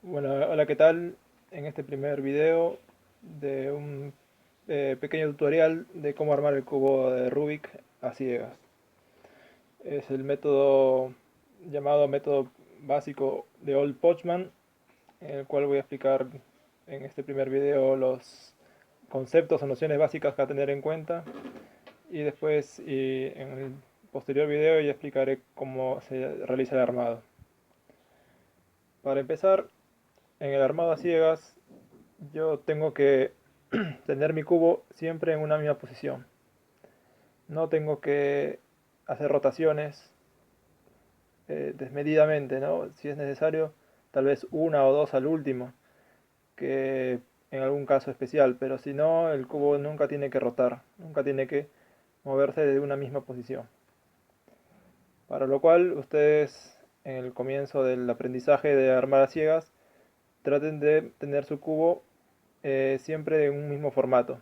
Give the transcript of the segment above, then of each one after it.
Bueno, hola, ¿qué tal? En este primer video de un pequeño tutorial de cómo armar el cubo de Rubik a ciegas. Es el método llamado método básico de Old Postman, en el cual voy a explicar en este primer video los conceptos o nociones básicas que a tener en cuenta, y después en el posterior video ya explicaré cómo se realiza el armado. Para empezar, en el armado a ciegas yo tengo que tener mi cubo siempre en una misma posición. No tengo que hacer rotaciones desmedidamente, ¿no? Si es necesario, tal vez una o dos al último, que en algún caso especial, pero si no, el cubo nunca tiene que rotar, nunca tiene que moverse de una misma posición. Para lo cual, ustedes en el comienzo del aprendizaje de armar a ciegas, traten de tener su cubo siempre en un mismo formato.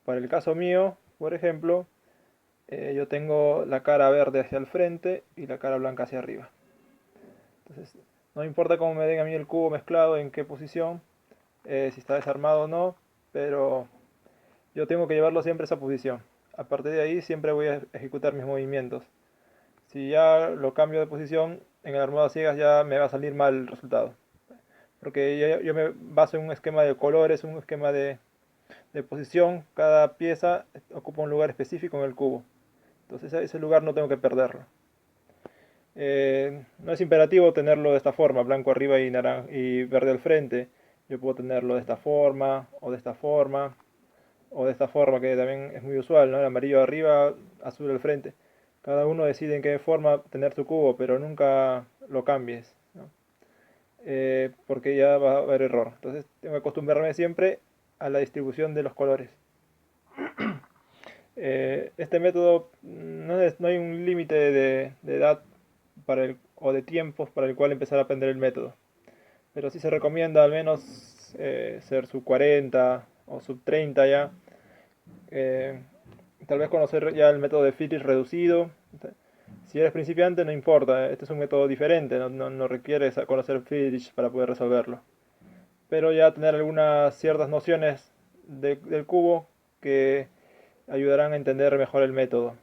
Para el caso mío, por ejemplo, yo tengo la cara verde hacia el frente y la cara blanca hacia arriba. Entonces, no importa cómo me den a mí el cubo mezclado, en qué posición, si está desarmado o no, pero yo tengo que llevarlo siempre a esa posición. A partir de ahí siempre voy a ejecutar mis movimientos. Si ya lo cambio de posición, en el armado a ciegas ya me va a salir mal el resultado. Porque yo me baso en un esquema de colores, un esquema de posición. Cada pieza ocupa un lugar específico en el cubo. Entonces ese lugar no tengo que perderlo. No es imperativo tenerlo de esta forma, blanco arriba y verde al frente. Yo puedo tenerlo de esta forma, o de esta forma, o de esta forma, que también es muy usual, ¿no? El amarillo arriba, azul al frente. Cada uno decide en qué forma tener su cubo, pero nunca lo cambies, ¿no? Porque ya va a haber error. Entonces tengo que acostumbrarme siempre a la distribución de los colores. Este método no hay un límite de edad o de tiempos para el cual empezar a aprender el método, pero sí se recomienda al menos ser sub 40 o sub 30 ya. Eh, Tal vez conocer ya el método de Friedrich reducido. Si eres principiante no importa, este es un método diferente, no requieres conocer Friedrich para poder resolverlo. Pero ya tener algunas ciertas nociones del cubo que ayudarán a entender mejor el método.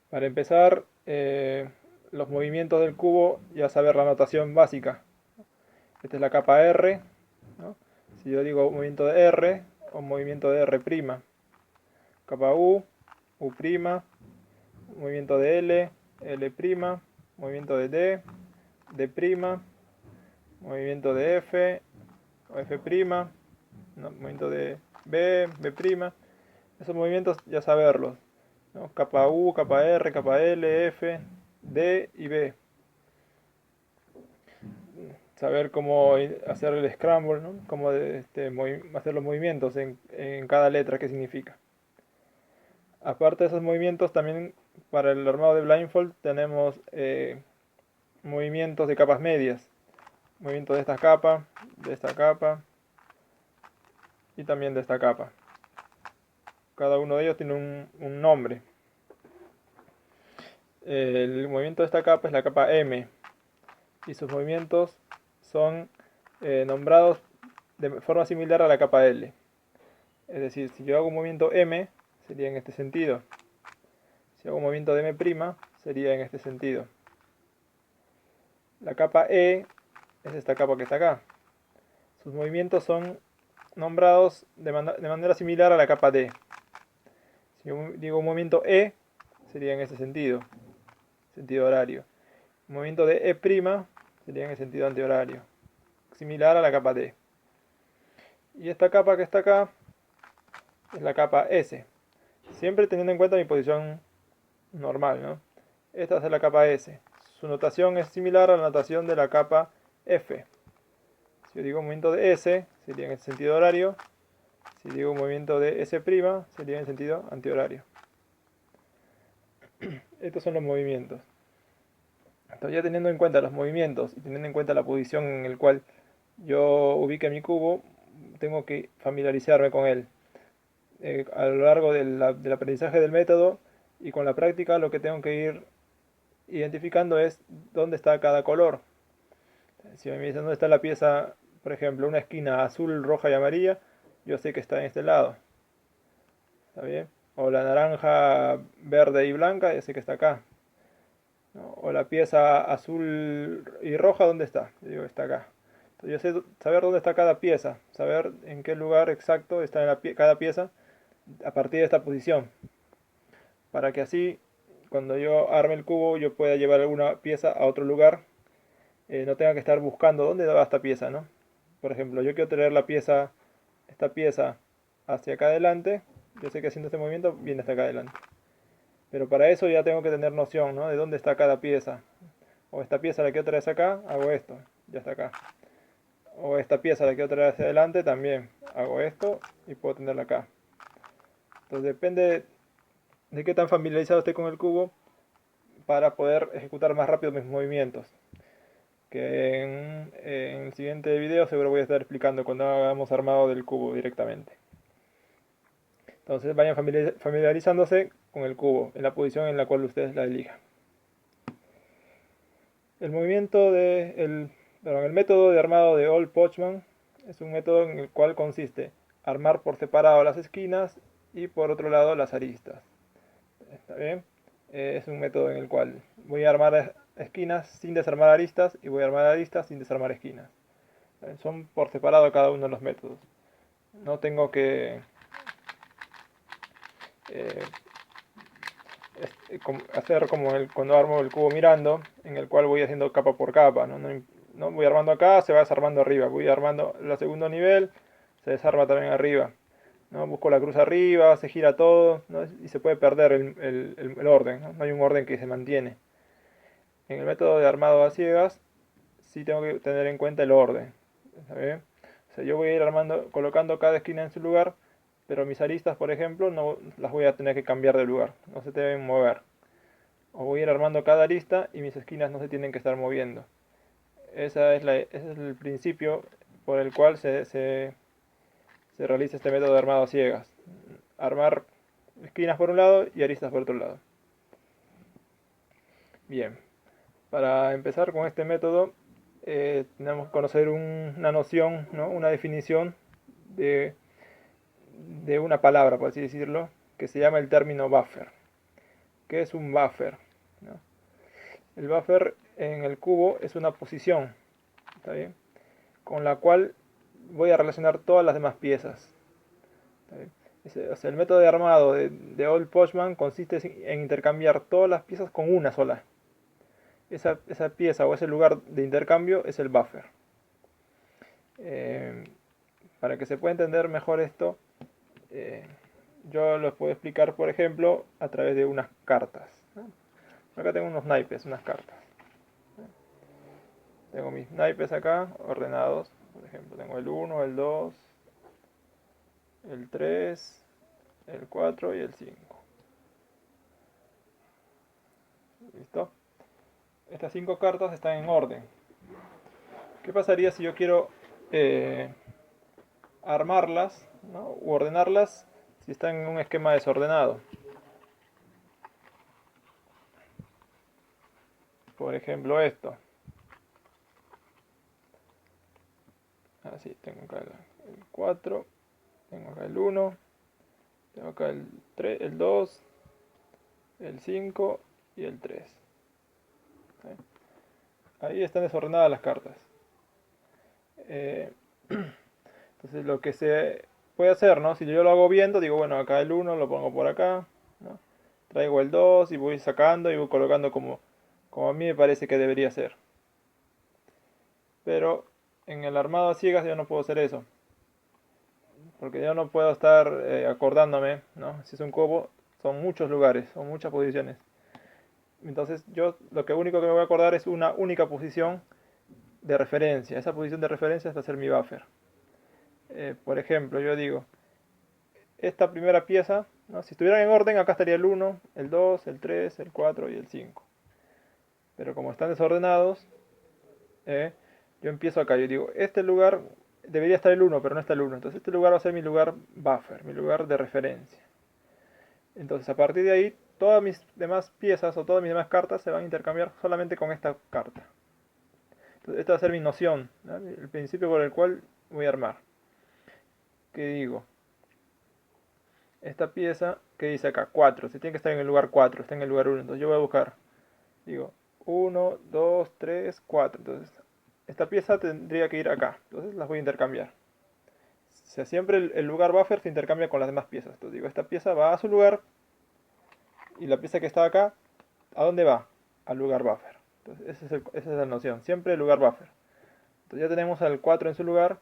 Para empezar, los movimientos del cubo, ya saber la notación básica. Esta es la capa R, ¿no? Si yo digo movimiento de R o movimiento de R', capa U, U', movimiento de L, L', movimiento de D, D', movimiento de F, o F', ¿no? Movimiento de B, B'. Esos movimientos ya saberlos, ¿no? Capa U, capa R, capa L, F, D y B. Saber cómo hacer el scramble, ¿no? Cómo hacer los movimientos en cada letra, qué significa. Aparte de esos movimientos, también para el armado de blindfold tenemos movimientos de capas medias. Movimiento de esta capa y también de esta capa. Cada uno de ellos tiene un nombre. El movimiento de esta capa es la capa M y sus movimientos son nombrados de forma similar a la capa L. Es decir, si yo hago un movimiento M, sería en este sentido. Si hago un movimiento de M', sería en este sentido. La capa E es esta capa que está acá. Sus movimientos son nombrados de manera similar a la capa D. Si yo digo un movimiento E, sería en este sentido, sentido horario. Un movimiento de E' sería en el sentido antihorario, similar a la capa D. Y esta capa que está acá es la capa S. Siempre teniendo en cuenta mi posición normal, ¿no? Esta es la capa S. Su notación es similar a la notación de la capa F. Si yo digo un movimiento de S, sería en el sentido horario. Si digo un movimiento de S', sería en el sentido antihorario. Estos son los movimientos. Entonces, ya teniendo en cuenta los movimientos y teniendo en cuenta la posición en la cual yo ubique mi cubo, tengo que familiarizarme con él. A lo largo del aprendizaje del método y con la práctica, lo que tengo que ir identificando es dónde está cada color. Si me dicen dónde está la pieza, por ejemplo, una esquina azul, roja y amarilla, yo sé que está en este lado. ¿Está bien? O la naranja, verde y blanca, yo sé que está acá. ¿No? O la pieza azul y roja, ¿dónde está? Yo digo, está acá. Entonces yo sé saber dónde está cada pieza, saber en qué lugar exacto está en cada pieza a partir de esta posición. Para que así, cuando yo arme el cubo, yo pueda llevar alguna pieza a otro lugar, no tenga que estar buscando dónde va esta pieza, ¿no? Por ejemplo, yo quiero traer esta pieza hacia acá adelante, yo sé que haciendo este movimiento viene hasta acá adelante. Pero para eso ya tengo que tener noción, ¿no? De dónde está cada pieza. O esta pieza la quiero traer hacia acá, hago esto, ya está acá. O esta pieza la quiero traer hacia adelante, también hago esto y puedo tenerla acá. Entonces depende de qué tan familiarizado esté con el cubo para poder ejecutar más rápido mis movimientos. Que en el siguiente video seguro voy a estar explicando cuando hagamos armado del cubo directamente. Entonces vayan familiarizándose con el cubo en la posición en la cual ustedes la elijan. El el método de armado de All-Pochman es un método en el cual consiste armar por separado las esquinas y por otro lado las aristas. ¿Está bien? Es un método en el cual voy a armar esquinas sin desarmar aristas y voy a armar aristas sin desarmar esquinas. Son por separado cada uno de los métodos. No tengo que eh, hacer como cuando armo el cubo mirando, en el cual voy haciendo capa por capa. No voy armando acá, se va desarmando arriba. Voy armando el segundo nivel, se desarma también arriba. ¿No? Busco la cruz arriba, se gira todo, ¿no? Y se puede perder el orden. ¿No? No hay un orden que se mantiene. En el método de armado a ciegas, sí tengo que tener en cuenta el orden. ¿Está bien? O sea, yo voy a ir colocando cada esquina en su lugar, pero mis aristas, por ejemplo, no las voy a tener que cambiar de lugar, no se deben mover. O voy a ir armando cada arista y mis esquinas no se tienen que estar moviendo. Ese es el principio por el cual se realiza este método de armado a ciegas. Armar esquinas por un lado y aristas por otro lado. Bien, para empezar con este método tenemos que conocer una noción, ¿no? Una definición de, de una palabra, por así decirlo, que se llama el término buffer. ¿Qué es un buffer? ¿No? El buffer en el cubo es una posición, ¿está bien? Con la cual voy a relacionar todas las demás piezas. ¿Está bien? O sea, el método de armado de All-Pochman consiste en intercambiar todas las piezas con una sola. Esa pieza o ese lugar de intercambio es el buffer. Eh, para que se pueda entender mejor esto, eh, yo los puedo explicar, por ejemplo, a través de unas cartas. ¿No? Acá tengo unos naipes, unas cartas. Tengo mis naipes acá ordenados. Por ejemplo, tengo el 1, el 2, el 3, el 4 y el 5. ¿Listo? Estas 5 cartas están en orden. ¿Qué pasaría si yo quiero armarlas, ¿no? U ordenarlas si están en un esquema desordenado? Por ejemplo, esto. Así, tengo acá el 4, tengo acá el 1, tengo acá el 3, el 2, el 5 y el 3. Ahí están desordenadas las cartas. Entonces lo que se puede hacer, ¿no? Si yo lo hago viendo, digo, bueno, acá el 1 lo pongo por acá, ¿no? Traigo el 2 y voy sacando y voy colocando como a mí me parece que debería ser. Pero en el armado a ciegas yo no puedo hacer eso. Porque yo no puedo estar acordándome, ¿no? Si es un cubo, son muchos lugares, son muchas posiciones. Entonces yo lo único que me voy a acordar es una única posición de referencia. Esa posición de referencia va a ser mi buffer. Por ejemplo, yo digo, esta primera pieza, ¿no? Si estuvieran en orden, acá estaría el 1, el 2, el 3, el 4 y el 5. Pero como están desordenados, yo empiezo acá. Yo digo, este lugar debería estar el 1, pero no está el 1. Entonces este lugar va a ser mi lugar buffer, mi lugar de referencia. Entonces a partir de ahí, todas mis demás piezas o todas mis demás cartas se van a intercambiar solamente con esta carta. Entonces, esta va a ser mi noción, ¿no? El principio por el cual voy a armar. ¿Qué digo? Esta pieza, ¿qué dice acá? 4. Se tiene que estar en el lugar 4, está en el lugar 1. Entonces yo voy a buscar. Digo, 1, 2, 3, 4. Entonces, esta pieza tendría que ir acá. Entonces las voy a intercambiar. O sea, siempre el lugar buffer se intercambia con las demás piezas. Entonces digo, esta pieza va a su lugar y la pieza que está acá, ¿a dónde va? Al lugar buffer. Entonces esa es la noción. Siempre el lugar buffer. Entonces ya tenemos al 4 en su lugar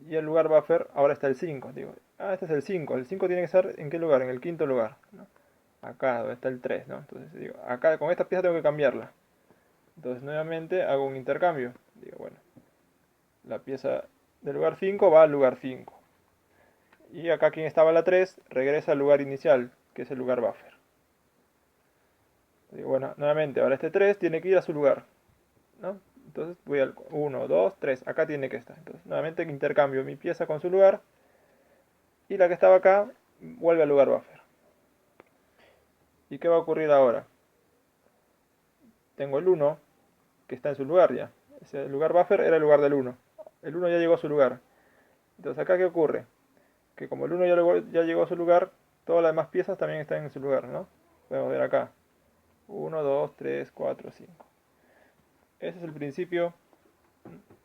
y el lugar buffer ahora está el 5. Digo, este es el 5. El 5 tiene que estar ¿en qué lugar? En el quinto lugar, ¿no? Acá, donde está el 3, ¿no? Entonces digo, acá con esta pieza tengo que cambiarla. Entonces nuevamente hago un intercambio. Digo, bueno, la pieza del lugar 5 va al lugar 5. Y acá quien estaba la 3 regresa al lugar inicial, que es el lugar buffer. Digo, bueno, nuevamente, ahora este 3 tiene que ir a su lugar, ¿no? Entonces voy al 1, 2, 3, acá tiene que estar. Entonces nuevamente intercambio mi pieza con su lugar y la que estaba acá vuelve al lugar buffer. ¿Y qué va a ocurrir ahora? Tengo el 1 que está en su lugar ya. Ese lugar buffer era el lugar del 1. El 1 ya llegó a su lugar. Entonces acá ¿qué ocurre? Que como el 1 ya llegó a su lugar, todas las demás piezas también están en su lugar, ¿no? Podemos ver acá. 1, 2, 3, 4, 5. Ese es el principio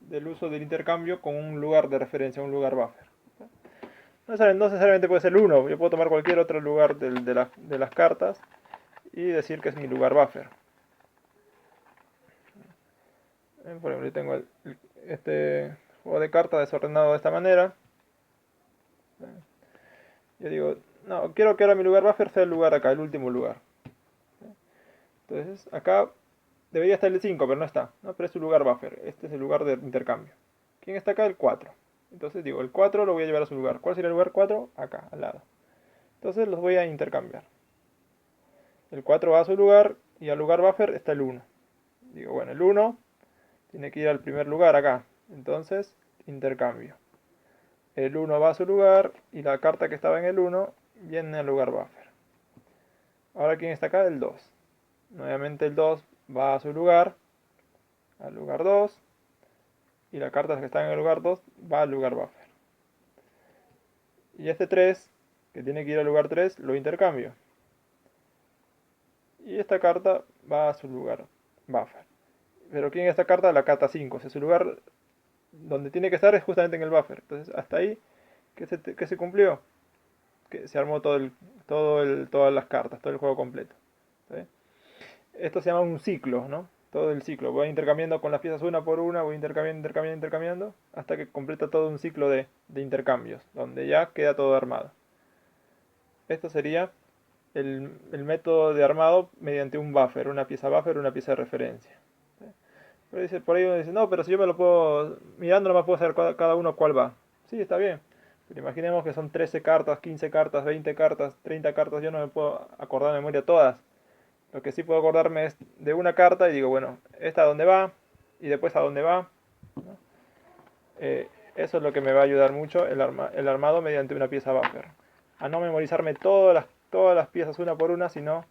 del uso del intercambio con un lugar de referencia, un lugar buffer. No necesariamente puede ser el 1, yo puedo tomar cualquier otro lugar de las cartas y decir que es mi lugar buffer. Por ejemplo, yo tengo este juego de cartas desordenado de esta manera. Yo digo, no, quiero que ahora mi lugar buffer sea el lugar acá, el último lugar. Entonces, acá debería estar el 5, pero no está, ¿no? Pero es su lugar buffer, este es el lugar de intercambio. ¿Quién está acá? El 4. Entonces digo, el 4 lo voy a llevar a su lugar. ¿Cuál sería el lugar 4? Acá, al lado. Entonces los voy a intercambiar. El 4 va a su lugar y al lugar buffer está el 1. Digo, bueno, el 1 tiene que ir al primer lugar acá. Entonces, intercambio. El 1 va a su lugar y la carta que estaba en el 1 viene al lugar buffer. Ahora, ¿quién está acá? El 2. Nuevamente el 2 va a su lugar, al lugar 2. Y la carta que está en el lugar 2 va al lugar buffer. Y este 3, que tiene que ir al lugar 3, lo intercambio. Y esta carta va a su lugar buffer. Pero ¿quién es esta carta? La carta 5. O sea, su lugar donde tiene que estar es justamente en el buffer. Entonces, hasta ahí, ¿qué se cumplió? Que se armó todas las cartas, todo el juego completo. ¿Sí? Esto se llama un ciclo, ¿no? Todo el ciclo. Voy intercambiando con las piezas una por una, voy intercambiando, hasta que completa todo un ciclo de intercambios, donde ya queda todo armado. Esto sería el método de armado mediante un buffer, una pieza de referencia. Por ahí uno dice, no, pero si yo me lo puedo, mirando nomás puedo saber cada uno cuál va. Sí, está bien. Pero imaginemos que son 13 cartas, 15 cartas, 20 cartas, 30 cartas, yo no me puedo acordar de memoria todas. Lo que sí puedo acordarme es de una carta y digo, bueno, esta a dónde va y después a dónde va, ¿no? Eso es lo que me va a ayudar mucho el armado mediante una pieza buffer. A no memorizarme todas las piezas una por una, sino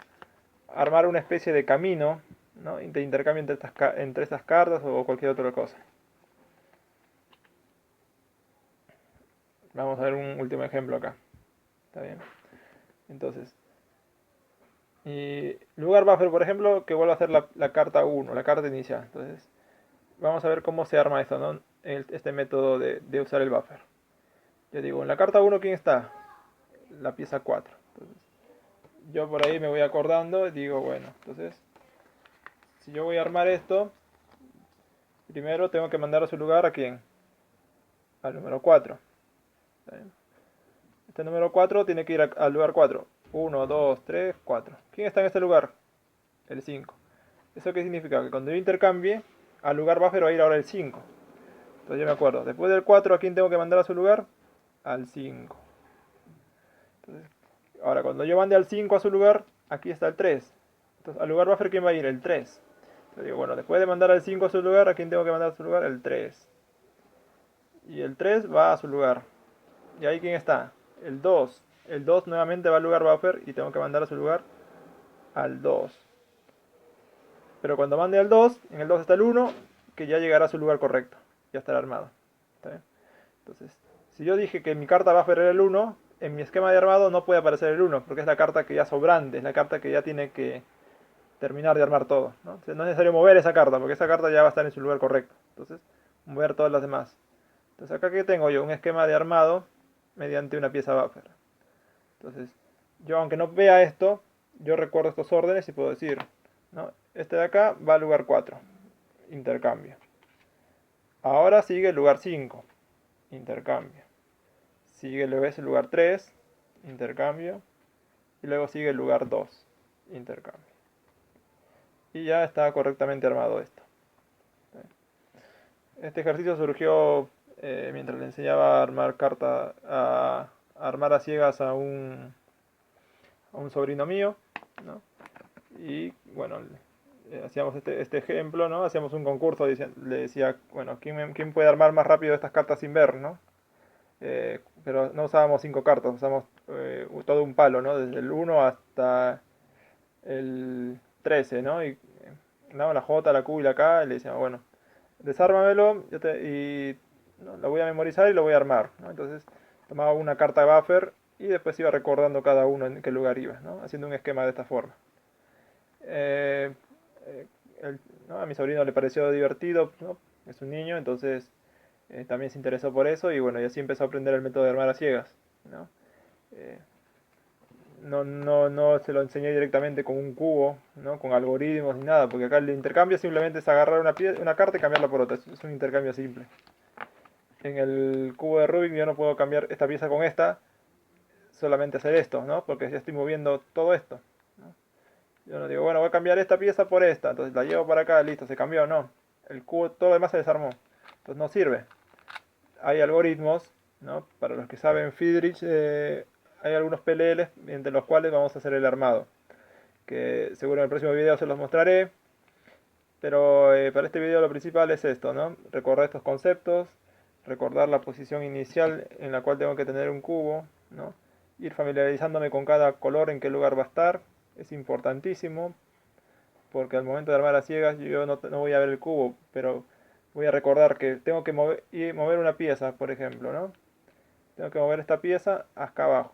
armar una especie de camino, ¿no? De intercambio entre estas cartas o cualquier otra cosa. Vamos a ver un último ejemplo acá. ¿Está bien? Entonces, y lugar buffer, por ejemplo, que vuelva a ser la carta 1, la carta inicial. Entonces, vamos a ver cómo se arma esto, ¿no? Este método de usar el buffer. Yo digo, en la carta 1, ¿quién está? La pieza 4. Entonces, yo por ahí me voy acordando y digo, bueno, entonces, si yo voy a armar esto, primero tengo que mandar a su lugar ¿a quién? Al número 4. Este número 4 tiene que ir al lugar 4. 1, 2, 3, 4. ¿Quién está en este lugar? El 5. ¿Eso qué significa? Que cuando yo intercambie, al lugar buffer va a ir ahora el 5. Entonces yo me acuerdo, después del 4, ¿a quién tengo que mandar a su lugar? Al 5. Entonces, ahora cuando yo mande al 5 a su lugar, aquí está el 3. Entonces al lugar buffer, ¿quién va a ir? El 3. Entonces digo, bueno, después de mandar al 5 a su lugar, ¿a quién tengo que mandar a su lugar? El 3. Y el 3 va a su lugar. ¿Y ahí quién está? El 2. El 2 nuevamente va al lugar buffer y tengo que mandar a su lugar al 2. Pero cuando mande al 2, en el 2 está el 1, que ya llegará a su lugar correcto, ya estará armado. ¿Está bien? Entonces, si yo dije que mi carta va a ser el 1, en mi esquema de armado no puede aparecer el 1, porque es la carta que ya sobrante, es la carta que ya tiene que terminar de armar todo, ¿no? Entonces, no es necesario mover esa carta, porque esa carta ya va a estar en su lugar correcto. Entonces, mover todas las demás. Entonces, acá que tengo yo un esquema de armado mediante una pieza buffer. Entonces, yo aunque no vea esto, yo recuerdo estos órdenes y puedo decir, ¿no? Este de acá va al lugar 4, intercambio. Ahora sigue el lugar 5, intercambio. Sigue luego es el lugar 3, intercambio. Y luego sigue el lugar 2, intercambio. Y ya está correctamente armado esto. Este ejercicio surgió mientras le enseñaba a armar carta, a armar a ciegas a un sobrino mío, ¿no? Y bueno, hacíamos este ejemplo, ¿no? Hacíamos un concurso, le decía, bueno, ¿quién puede armar más rápido estas cartas sin ver, ¿no? Pero no usábamos 5 cartas, usamos todo un palo, ¿no? Desde el 1 hasta el 13, ¿no? Y daba la J, la Q y la K, y le decíamos, bueno, desármamelo y ¿no? Lo voy a memorizar y lo voy a armar, ¿no? Entonces tomaba una carta buffer y después iba recordando cada uno en qué lugar iba, ¿no? Haciendo un esquema de esta forma. Eh, eh, ¿No? A mi sobrino le pareció divertido, ¿no? Es un niño, entonces también se interesó por eso y bueno, y así empezó a aprender el método de armar a ciegas, ¿no? Eh, no se lo enseñé directamente con un cubo, ¿no? Con algoritmos ni nada, porque acá el intercambio simplemente es agarrar una carta y cambiarla por otra, es un intercambio simple. En el cubo de Rubik yo no puedo cambiar esta pieza con esta, solamente hacer esto, ¿no? Porque ya estoy moviendo todo esto, ¿no? Yo no digo, bueno, voy a cambiar esta pieza por esta, entonces la llevo para acá, listo, se cambió, no. El cubo, todo lo demás se desarmó, entonces no sirve. Hay algoritmos, ¿no? Para los que saben Friedrich, hay algunos PLLs entre los cuales vamos a hacer el armado, que seguro en el próximo video se los mostraré, pero para este video lo principal es esto, ¿no? Recordar estos conceptos, recordar la posición inicial en la cual tengo que tener un cubo, ¿no? Ir familiarizándome con cada color en qué lugar va a estar, es importantísimo, porque al momento de armar a ciegas yo no voy a ver el cubo, pero voy a recordar que tengo que mover una pieza, por ejemplo, ¿no? Tengo que mover esta pieza acá abajo,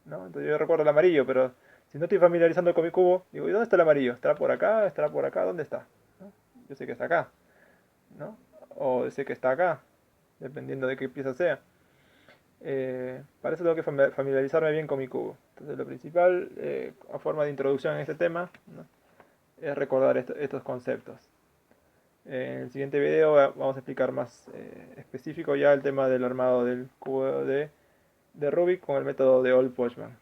¿no? Entonces yo recuerdo el amarillo, pero si no estoy familiarizando con mi cubo, digo, ¿y dónde está el amarillo? ¿Estará por acá? ¿Estará por acá? ¿Dónde está? ¿No? Yo sé que está acá, ¿no? O sé que está acá, dependiendo de qué pieza sea. Para eso tengo que familiarizarme bien con mi cubo. Entonces lo principal, a forma de introducción en este tema, ¿no? Es recordar estos conceptos. En el siguiente video vamos a explicar más específico ya el tema del armado del cubo de Rubik con el método de Old Postman.